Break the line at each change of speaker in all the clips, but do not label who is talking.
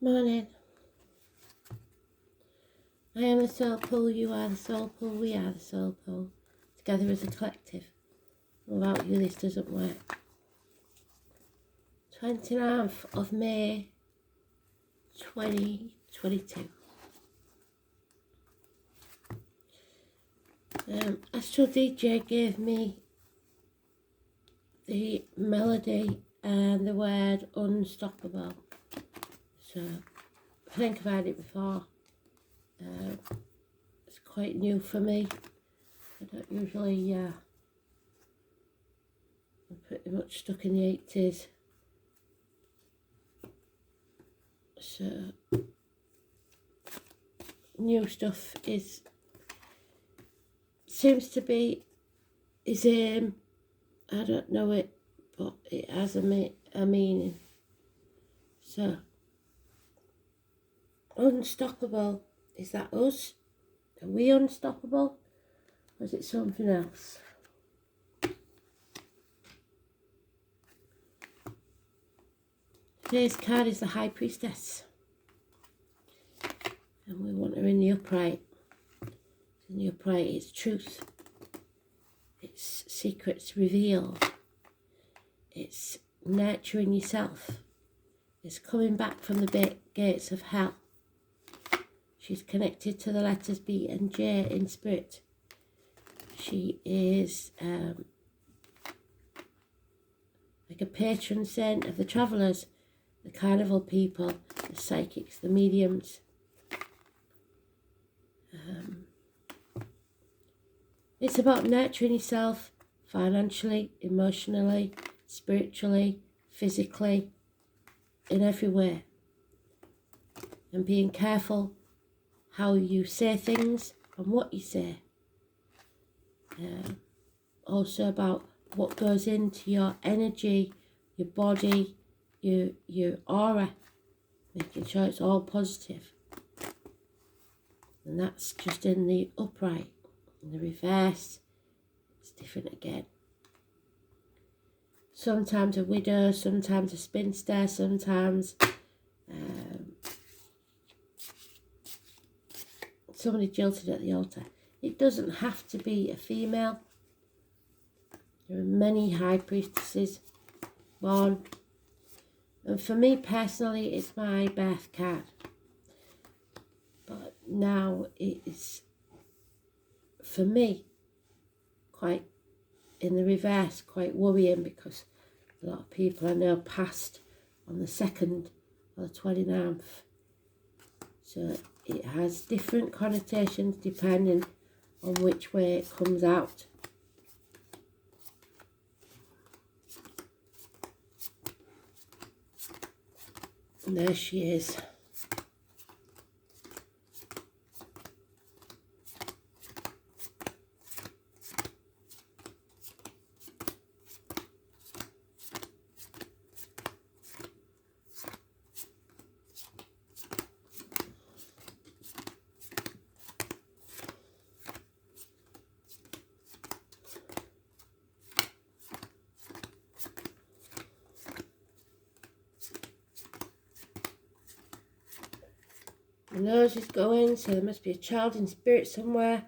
Morning. I am the soul pool, you are the soul pool, we are the soul pool. Together as a collective. Without you this doesn't work. 29th of May 2022. Astro DJ gave me the melody and the word unstoppable. So I think I've had it before. It's quite new for me. I don't usually, I'm pretty much stuck in the 80s. So new stuff seems to be his aim. I don't know it, but it has a meaning. So unstoppable, is that us? Are we unstoppable? Or is it something else? Today's card is the High Priestess. And we want her in the upright. In the upright, it's truth. It's secrets revealed. It's nurturing yourself. It's coming back from the gates of hell. She's connected to the letters B and J in spirit. She is like a patron saint of the travellers, the carnival people, the psychics, the mediums. It's about nurturing yourself financially, emotionally, spiritually, physically, in every way. And being careful how you say things and what you say. Also about what goes into your energy, your body, your aura, making sure it's all positive. And that's just in the upright. In the reverse, it's different again. Sometimes a widow, sometimes a spinster, sometimes somebody jilted at the altar. It doesn't have to be a female. There are many high priestesses born. And for me personally, it's my birth card. But now it is, for me, quite in the reverse, quite worrying, because a lot of people I know passed on the 2nd or the 29th. So it has different connotations depending on which way it comes out. And there she is. The nose is going, so there must be a child in spirit somewhere.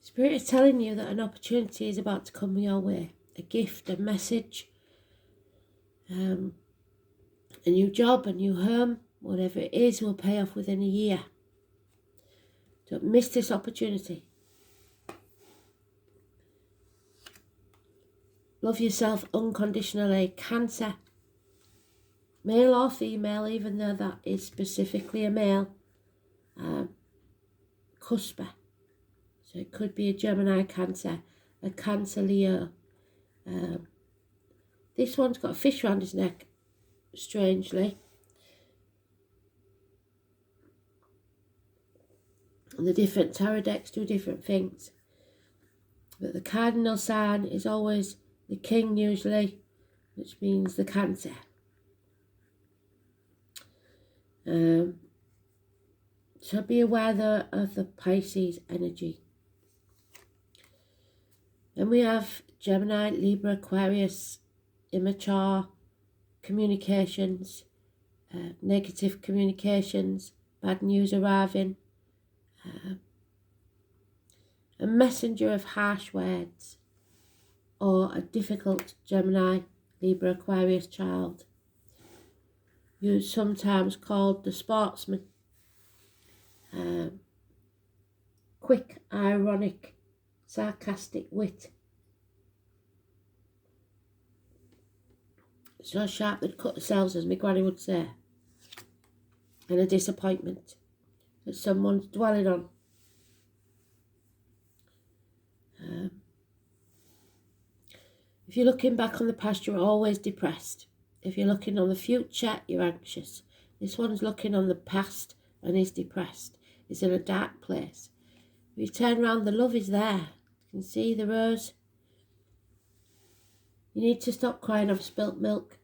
Spirit is telling you that an opportunity is about to come your way. A gift, a message, a new job, a new home, whatever it is, will pay off within a year. Don't miss this opportunity. Love yourself unconditionally. Cancer. Male or female, even though that is specifically a male. Cusper. So it could be a Gemini Cancer, a Cancer Leo. This one's got a fish around his neck, strangely. And the different tarot decks do different things. But the cardinal sign is always the king usually, which means the Cancer. So be aware of the Pisces energy. Then we have Gemini, Libra, Aquarius, immature communications, negative communications, bad news arriving, a messenger of harsh words, or a difficult Gemini, Libra, Aquarius child. You're sometimes called the sportsman. Quick, ironic, sarcastic wit. So sharp they'd cut themselves, as my granny would say. And a disappointment that someone's dwelling on. If you're looking back on the past, you're always depressed. If you're looking on the future, you're anxious. This one's looking on the past and is depressed. It's in a dark place. If you turn around, the love is there. You can see the rose. You need to stop crying over spilt milk.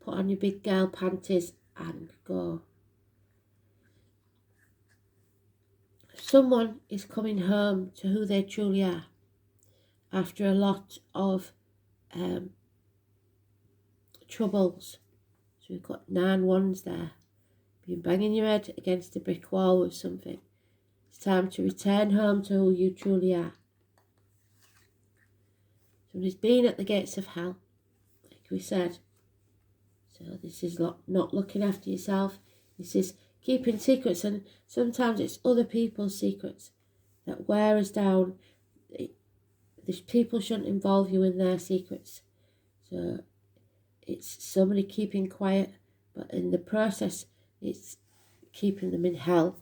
Put on your big girl panties and go. Someone is coming home to who they truly are after a lot of troubles. So we've got 9 wands there. Been banging your head against a brick wall with something. It's time to return home to who you truly are. Somebody's been at the gates of hell, like we said. So this is not looking after yourself. This is keeping secrets, and sometimes it's other people's secrets that wear us down. These people shouldn't involve you in their secrets. So it's somebody keeping quiet, but in the process, it's keeping them in hell.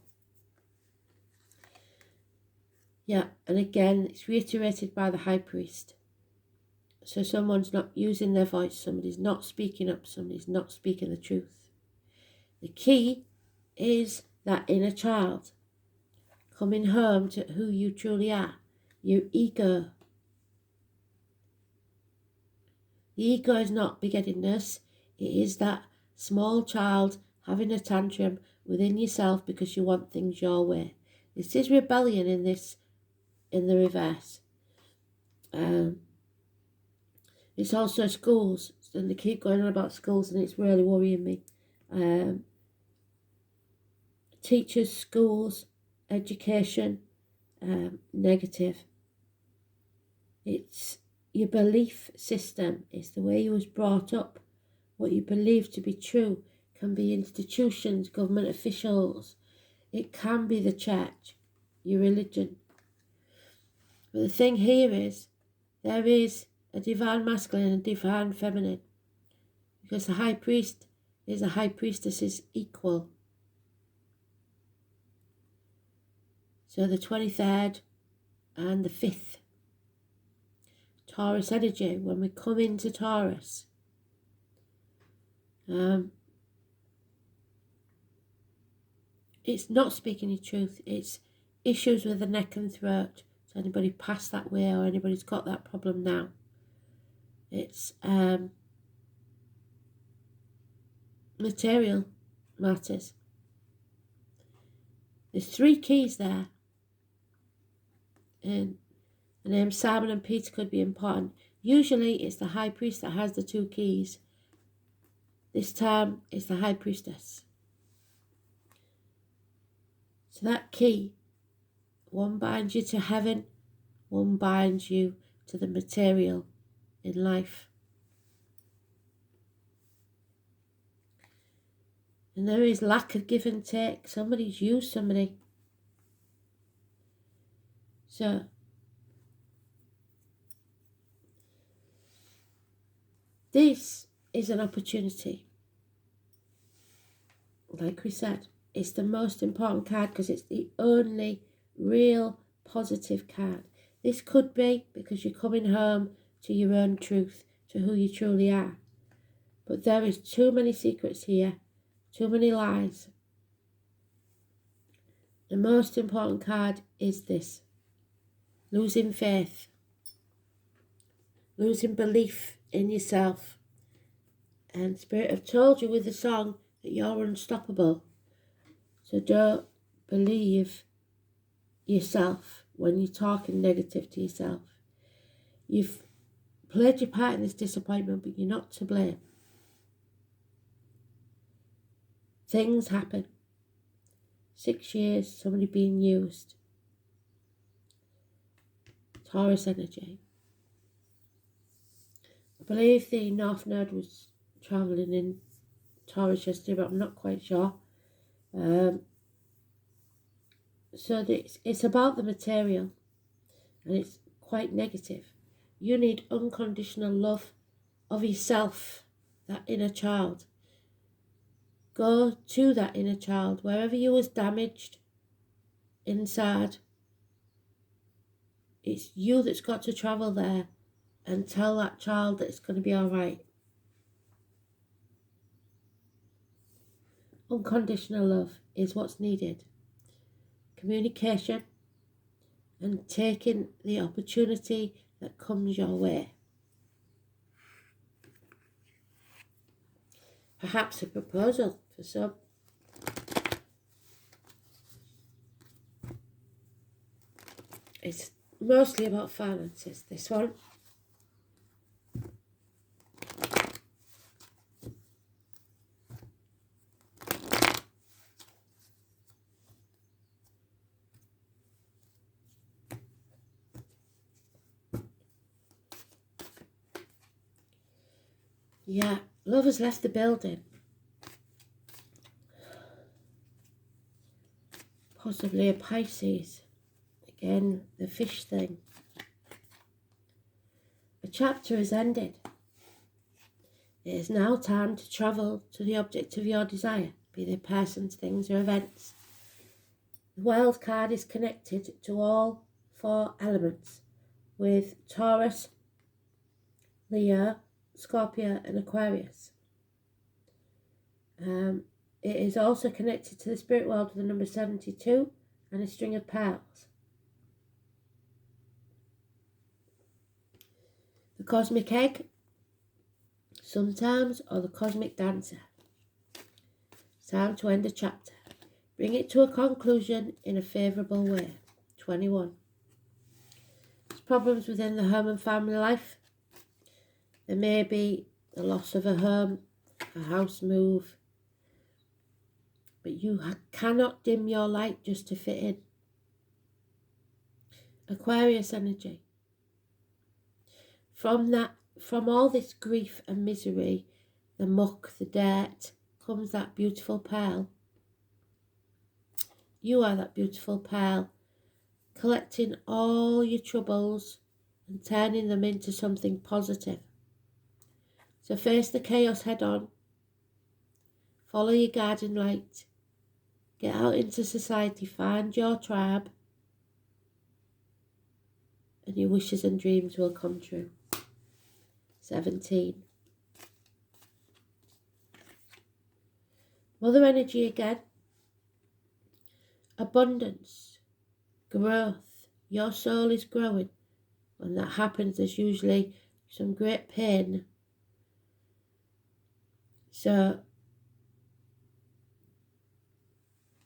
Yeah, and again, it's reiterated by the high priest. So someone's not using their voice, somebody's not speaking up, somebody's not speaking the truth. The key is that inner child coming home to who you truly are, your ego. The ego is not begettingness, it is that small child having a tantrum within yourself because you want things your way. This is rebellion in the reverse. It's also schools, and they keep going on about schools, and it's really worrying me. Teachers, schools, education, negative. It's your belief system. It's the way you was brought up. What you believe to be true can be institutions, government officials. It can be the church, your religion. But the thing here is, there is a divine masculine and a divine feminine. Because the high priest is a high priestess's equal. So the 23rd and the 5th. Taurus energy, when we come into Taurus. It's not speaking your truth. It's issues with the neck and throat. So anybody passed that way or anybody's got that problem now. It's material matters. There's 3 keys there. And the names Simon and Peter could be important. Usually it's the high priest that has the 2 keys. This time it's the high priestess. So that key, one binds you to heaven, one binds you to the material in life. And there is lack of give and take. Somebody's used somebody. So this is an opportunity. Like we said, it's the most important card because it's the only real positive card. This could be because you're coming home to your own truth, to who you truly are. But there is too many secrets here, too many lies. The most important card is this. Losing faith. Losing belief in yourself. And Spirit have told you with the song that you're unstoppable. So don't believe yourself when you're talking negative to yourself. You've played your part in this disappointment, but you're not to blame. Things happen. 6 years, somebody being used. Taurus energy. I believe the North Node was travelling in Taurus yesterday, but I'm not quite sure. So it's about the material, and it's quite negative. You need unconditional love of yourself, that inner child. Go to that inner child, wherever you was damaged inside. It's you that's got to travel there and tell that child that it's going to be all right. Unconditional love is what's needed. Communication and taking the opportunity that comes your way. Perhaps a proposal for some. It's mostly about finances, this one. Yeah, love has left the building. Possibly a Pisces. Again, the fish thing. A chapter is ended. It is now time to travel to the object of your desire, be they persons, things, or events. The wild card is connected to all 4 elements, with Taurus, Leo, Scorpio, and Aquarius. It is also connected to the spirit world with the number 72 and a string of pearls. The cosmic egg, sometimes, or the cosmic dancer. It's time to end a chapter. Bring it to a conclusion in a favourable way. 21. There's problems within the home and family life. There may be the loss of a home, a house move, but you cannot dim your light just to fit in. Aquarius energy. From all this grief and misery, the muck, the dirt, comes that beautiful pearl. You are that beautiful pearl, collecting all your troubles and turning them into something positive. So face the chaos head on, follow your guiding light, get out into society, find your tribe, and your wishes and dreams will come true. 17. Mother energy again. Abundance, growth. Your soul is growing. When that happens, there's usually some great pain. So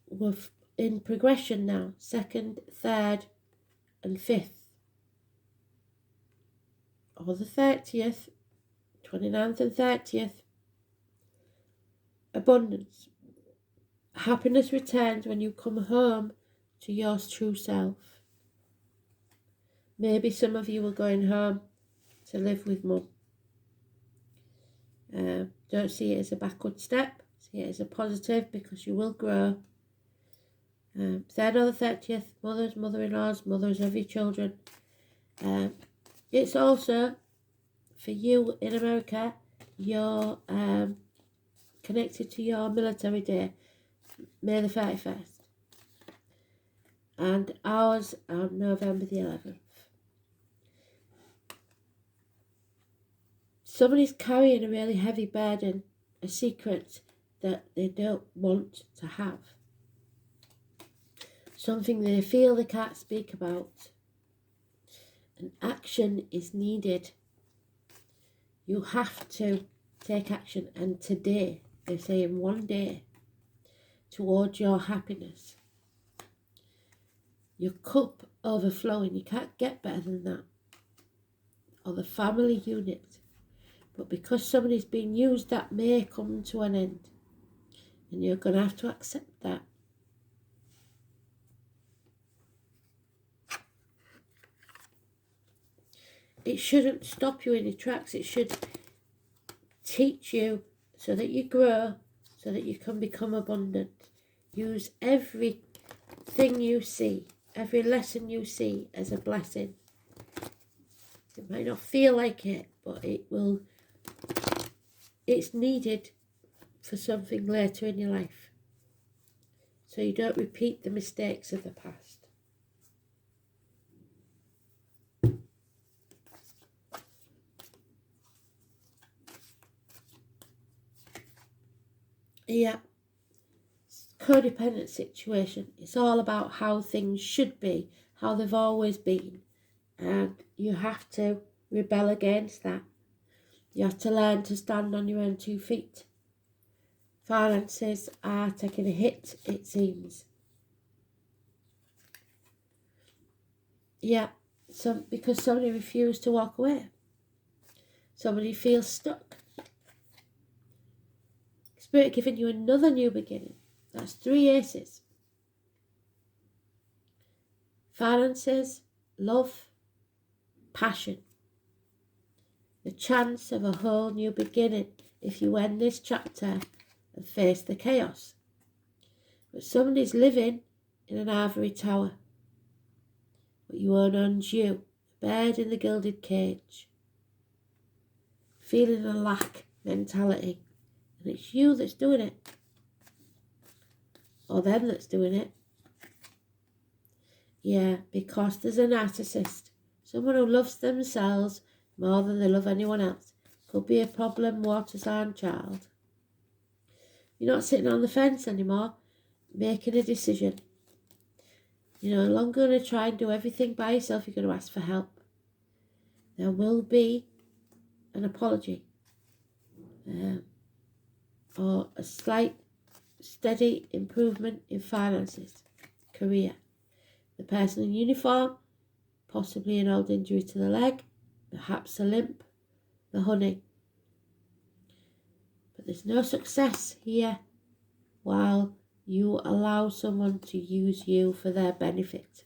we're in progression now. 2nd, 3rd, and 5th. Or the 30th, 29th and 30th. Abundance. Happiness returns when you come home to your true self. Maybe some of you are going home to live with mum. Don't see it as a backward step. See it as a positive, because you will grow. 3rd or the 30th, mothers, mother-in-laws, mothers of your children. It's also, for you in America, you're connected to your military day, May the 31st. And ours on November the 11th. Somebody's carrying a really heavy burden, a secret that they don't want to have. Something they feel they can't speak about. And action is needed. You have to take action. And today, they say in one day, towards your happiness. your cup overflowing. You can't get better than that. Or the family unit. But because somebody's been used, that may come to an end. And you're going to have to accept that. It shouldn't stop you in your tracks. It should teach you so that you grow, so that you can become abundant. Use everything you see, every lesson you see as a blessing. It might not feel like it, but it's needed for something later in your life. So you don't repeat the mistakes of the past. Yeah, codependent situation. It's all about how things should be, how they've always been. And you have to rebel against that. You have to learn to stand on your own 2 feet. Finances are taking a hit, it seems. Yeah, because somebody refused to walk away. Somebody feels stuck. Spirit giving you another new beginning. That's 3 aces. Finances, love, passion. The chance of a whole new beginning if you end this chapter and face the chaos. But somebody's living in an ivory tower. But you owns you, a bird in the gilded cage. Feeling a lack mentality. And it's you that's doing it. Or them that's doing it. Yeah, because there's a narcissist. Someone who loves themselves more than they love anyone else. Could be a problem water sign child. You're not sitting on the fence anymore, making a decision. You're no longer going to try and do everything by yourself. You're going to ask for help. There will be an apology. Or a slight, steady improvement in finances, career. The person in uniform, possibly an old injury to the leg, perhaps a limp, the honey. But there's no success here while you allow someone to use you for their benefit.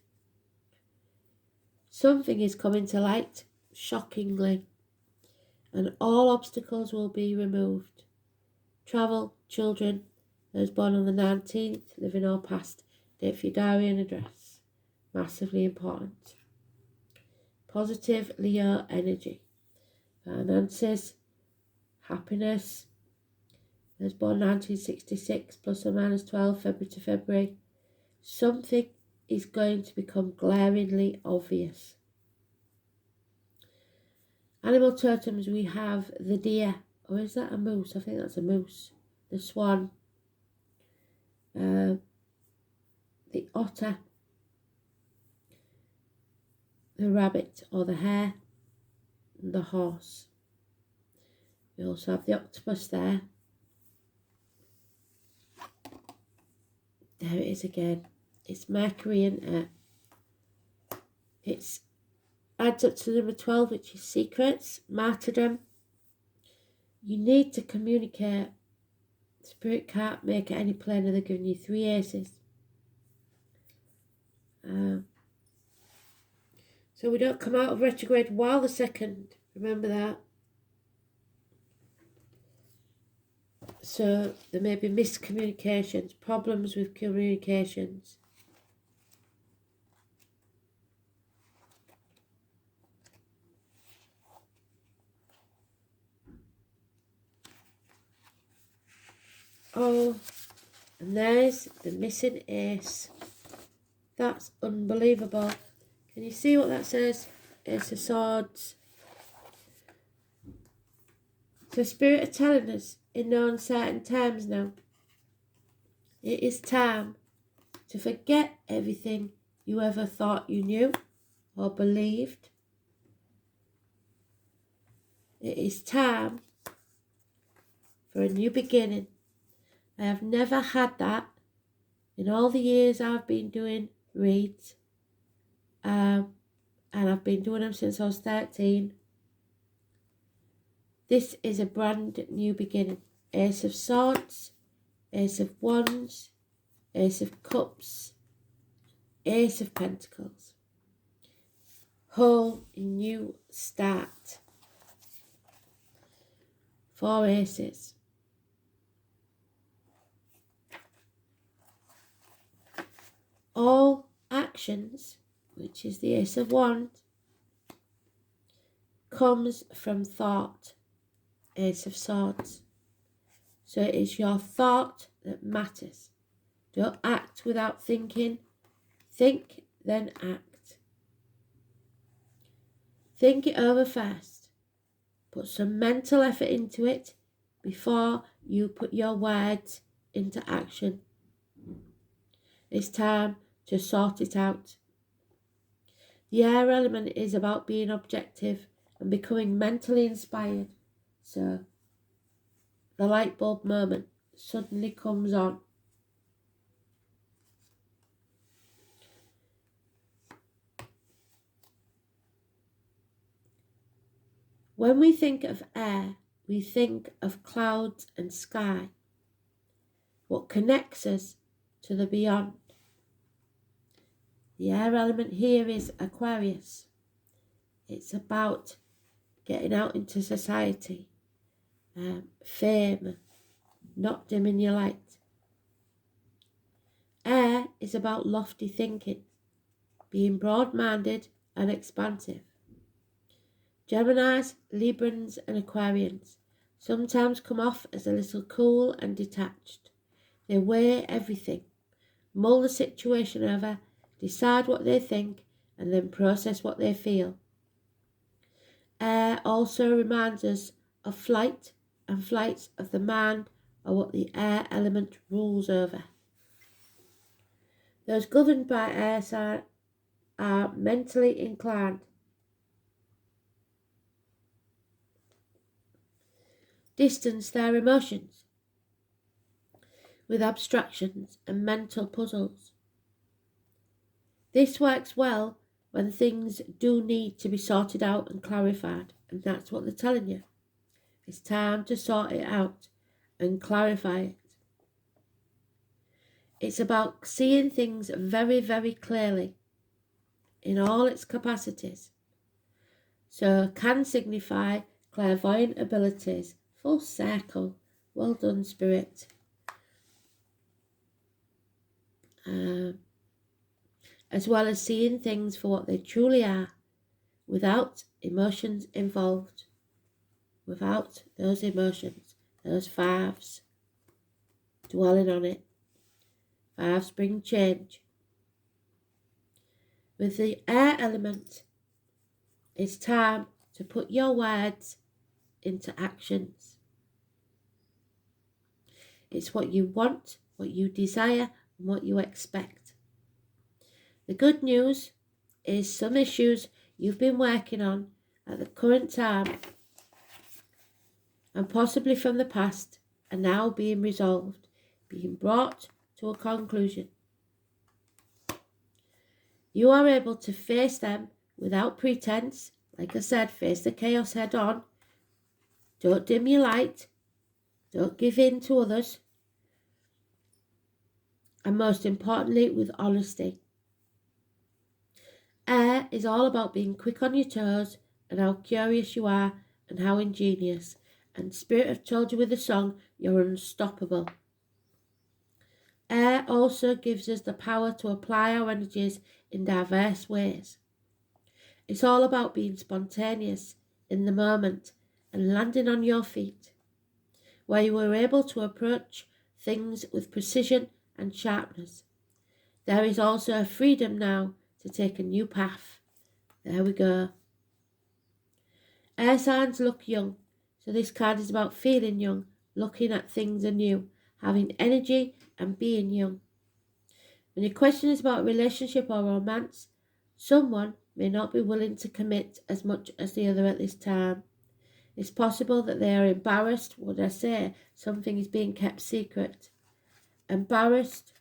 Something is coming to light, shockingly, and all obstacles will be removed. Travel, children, those born on the 19th, living or past, date for your diary and address. Massively important. Positive Leo energy. Finances, happiness, those born 1966, plus or minus 12, February to February. Something is going to become glaringly obvious. Animal totems, we have the deer. Or is that a moose? I think that's a moose. The swan. The otter. The rabbit or the hare. And the horse. We also have the octopus there. There it is again. It's Mercury and Earth. It's adds up to number 12, which is secrets, martyrdom. You need to communicate. Spirit can't make it any plainer. They're giving you 3 aces. So we don't come out of retrograde while the 2nd. Remember that. So there may be miscommunications, problems with communications. Oh, and there's the missing ace. That's unbelievable. Can you see what that says? Ace of Swords. So Spirit are telling us in no uncertain terms now. It is time to forget everything you ever thought you knew or believed. It is time for a new beginning. I have never had that in all the years I've been doing reads. and I've been doing them since I was 13. This is a brand new beginning. Ace of Swords, Ace of Wands, Ace of Cups, Ace of Pentacles. Whole new start. 4 aces. All actions, which is the Ace of Wands, comes from thought. Ace of Swords. So it is your thought that matters. Don't act without thinking. Think, then act. Think it over first. Put some mental effort into it before you put your words into action. It's time to sort it out. The air element is about being objective and becoming mentally inspired. So the light bulb moment suddenly comes on. When we think of air, we think of clouds and sky, what connects us to the beyond. The air element here is Aquarius. It's about getting out into society, fame, not dimming your light. Air is about lofty thinking, being broad-minded and expansive. Geminis, Librans and Aquarians sometimes come off as a little cool and detached. They weigh everything, mull the situation over, decide what they think and then process what they feel. Air also reminds us of flight, and flights of the mind are what the air element rules over. Those governed by air sign are mentally inclined. Distance their emotions with abstractions and mental puzzles. This works well when things do need to be sorted out and clarified, and that's what they're telling you. It's time to sort it out and clarify it. It's about seeing things very, very clearly in all its capacities. So can signify clairvoyant abilities. Full circle. Well done, Spirit. As well as seeing things for what they truly are, without emotions involved. Without those emotions, those fives, dwelling on it. Fives bring change. With the air element, it's time to put your words into actions. It's what you want, what you desire, and what you expect. The good news is some issues you've been working on at the current time and possibly from the past are now being resolved, being brought to a conclusion. You are able to face them without pretense. Like I said, face the chaos head on. Don't dim your light. Don't give in to others. And most importantly, with honesty. Air is all about being quick on your toes and how curious you are and how ingenious. And Spirit have told you with the song, you're unstoppable. Air also gives us the power to apply our energies in diverse ways. It's all about being spontaneous in the moment and landing on your feet, where you were able to approach things with precision and sharpness. There is also a freedom now to take a new path. There we go. Air signs look young, so this card is about feeling young, looking at things anew, having energy and being young. When your question is about relationship or romance, someone may not be willing to commit as much as the other at this time. It's possible that they are embarrassed, would I say, something is being kept secret. Embarrassed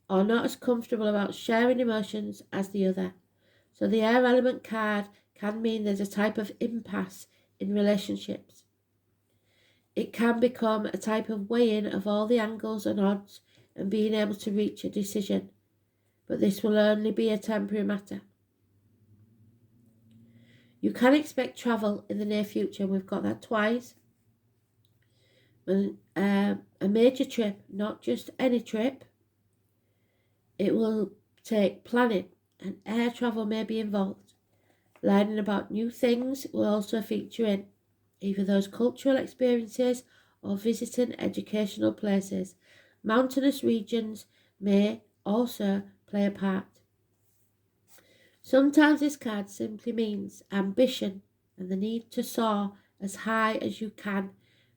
or not as comfortable about sharing emotions as the other. So the air element card can mean there's a type of impasse in relationships. It can become a type of weigh-in of all the angles and odds and being able to reach a decision. But this will only be a temporary matter. You can expect travel in the near future. We've got that twice. A major trip, not just any trip. It will take planning, and air travel may be involved. Learning about new things will also feature in either those cultural experiences or visiting educational places. Mountainous regions may also play a part. Sometimes this card simply means ambition and the need to soar as high as you can,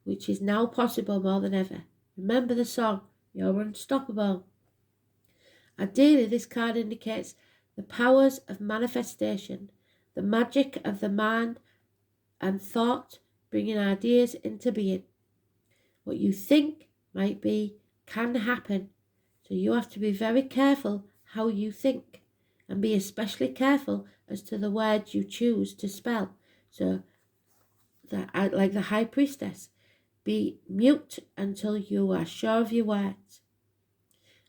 which is now possible more than ever. Remember the song, You're Unstoppable. Ideally, this card indicates the powers of manifestation, the magic of the mind and thought, bringing ideas into being. What you think might be can happen, so you have to be very careful how you think and be especially careful as to the words you choose to spell. So, like the High Priestess, be mute until you are sure of your words.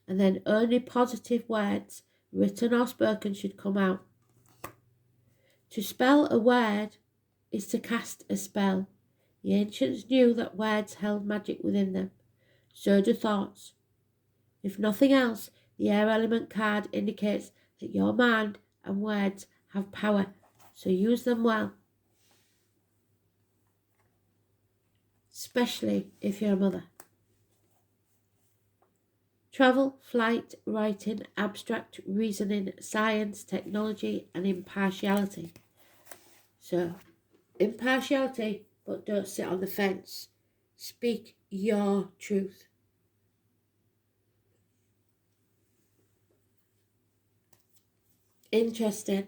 And then only positive words, written or spoken, should come out. To spell a word is to cast a spell. The ancients knew that words held magic within them. So do thoughts. If nothing else, the air element card indicates that your mind and words have power, so use them well. Especially if you're a mother. Travel, flight, writing, abstract reasoning, science, technology, and impartiality. So, impartiality, but don't sit on the fence. Speak your truth. Interesting.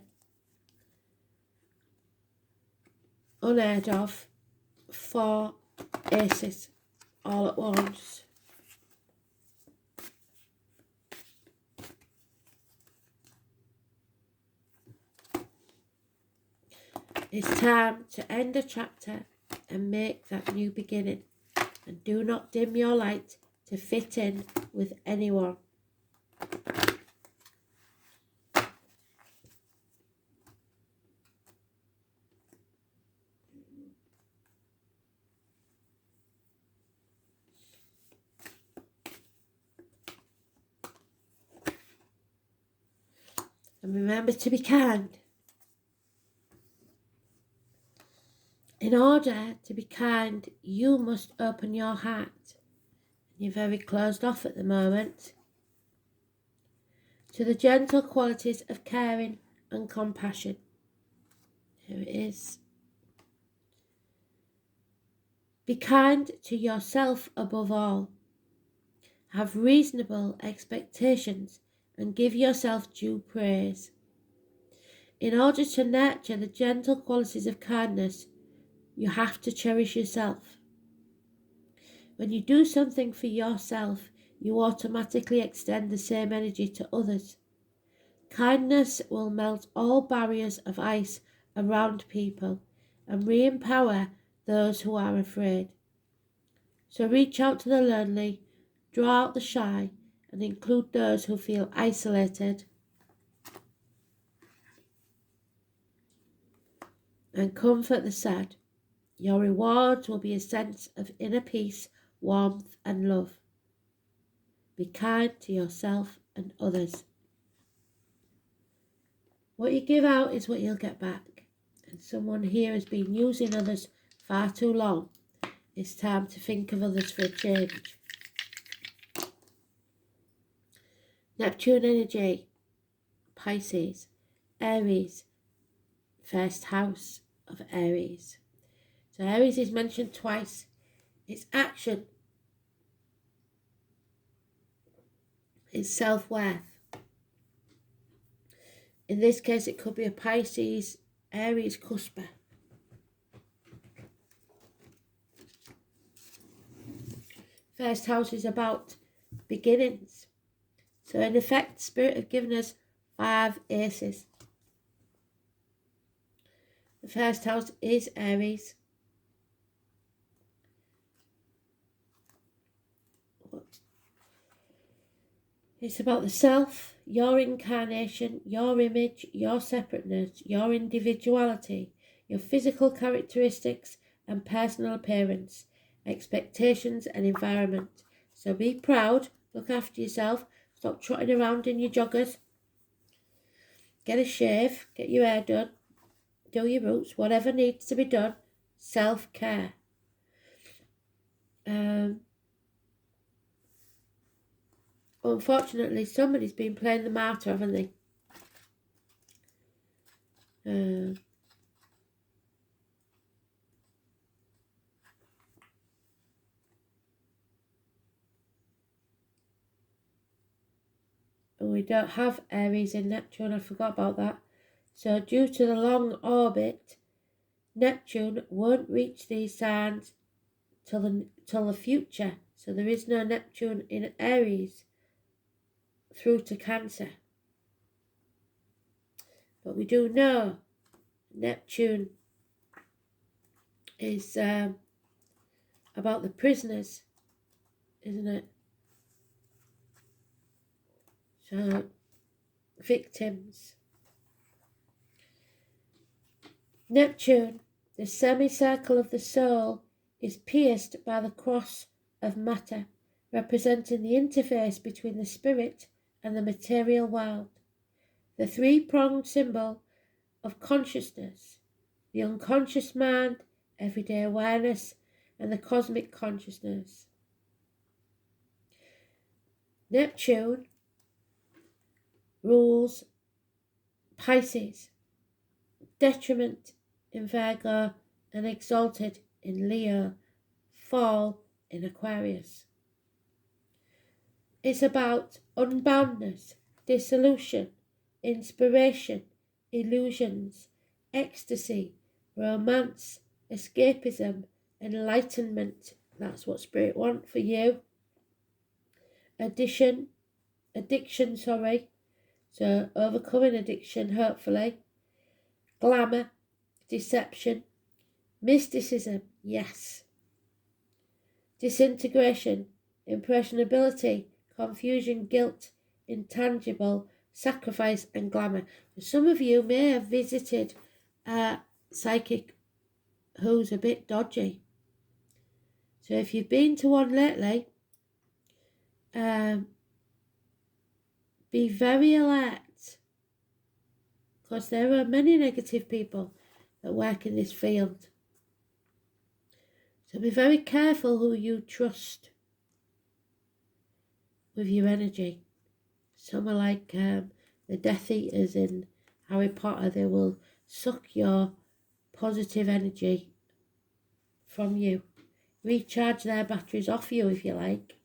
Unheard of. 4 aces all at once. It's time to end a chapter and make that new beginning. And do not dim your light to fit in with anyone. And remember to be kind. In order to be kind, you must open your heart. You're very closed off at the moment. To the gentle qualities of caring and compassion. Here it is. Be kind to yourself above all. Have reasonable expectations and give yourself due praise. In order to nurture the gentle qualities of kindness, you have to cherish yourself. When you do something for yourself, you automatically extend the same energy to others. Kindness will melt all barriers of ice around people and re-empower those who are afraid. So reach out to the lonely, draw out the shy, and include those who feel isolated. And comfort the sad. Your rewards will be a sense of inner peace, warmth, and love. Be kind to yourself and others. What you give out is what you'll get back. And someone here has been using others far too long. It's time to think of others for a change. Neptune energy, Pisces, Aries, first house of Aries. So Aries is mentioned twice. It's action. It's self-worth. In this case, it could be a Pisces, Aries cusper. First house is about beginnings. So in effect, Spirit have given us 5 aces. The first house is Aries. It's about the self, your incarnation, your image, your separateness, your individuality, your physical characteristics and personal appearance, expectations and environment. So be proud, look after yourself, stop trotting around in your joggers, get a shave, get your hair done, do your roots, whatever needs to be done, self-care. Unfortunately, somebody's been playing the martyr, haven't they? We don't have Aries in Neptune, I forgot about that. So due to the long orbit, Neptune won't reach these signs till the future. So there is no Neptune in Aries through to Cancer. But we do know Neptune is about the prisoners, isn't it? So, victims. Neptune, the semicircle of the soul, is pierced by the cross of matter, representing the interface between the spirit and the material world. The three-pronged symbol of consciousness, the unconscious mind, everyday awareness, and the cosmic consciousness. Neptune rules Pisces, detriment in Virgo, and exalted in Leo, fall in Aquarius. It's about unboundness, dissolution, inspiration, illusions, ecstasy, romance, escapism, enlightenment. That's what Spirit want for you. Addiction, so overcoming addiction, hopefully. Glamour, deception, mysticism, yes. Disintegration, impressionability, confusion, guilt, intangible, sacrifice and glamour. Some of you may have visited a psychic who's a bit dodgy. So if you've been to one lately, be very alert, because there are many negative people that work in this field. So be very careful who you trust with your energy. Some are like the Death Eaters in Harry Potter. They will suck your positive energy from you. Recharge their batteries off you if you like.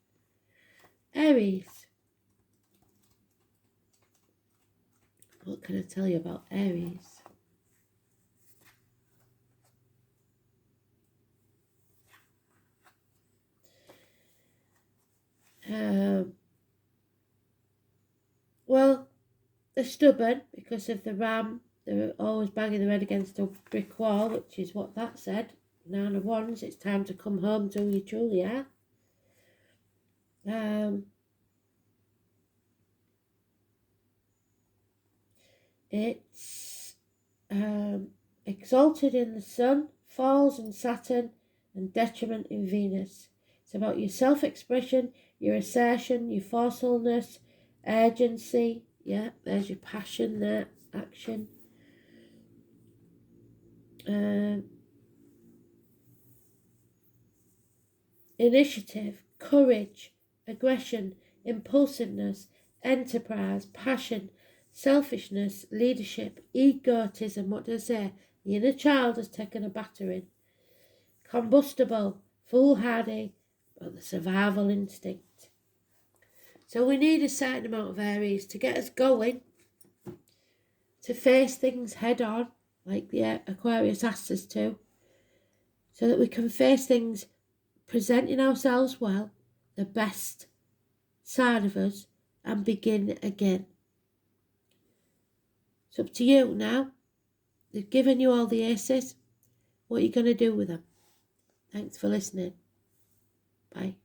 Aries. What can I tell you about Aries? Well, they're stubborn because of the ram. They're always banging their head against a brick wall, which is what that said. 9 of Wands, it's time to come home to who you truly are. It's exalted in the Sun, falls in Saturn, and detriment in Venus. It's about your self-expression, your assertion, your forcefulness, urgency. Yeah, there's your passion there, action. Initiative, courage, aggression, impulsiveness, enterprise, passion, selfishness, leadership, egotism. What does it say? The inner child has taken a battering. Combustible, foolhardy, but the survival instinct. So we need a certain amount of Aries to get us going, to face things head on, like the Aquarius asks us to, so that we can face things presenting ourselves well, the best side of us, and begin again. It's up to you now. They've given you all the aces. What are you going to do with them? Thanks for listening. Bye.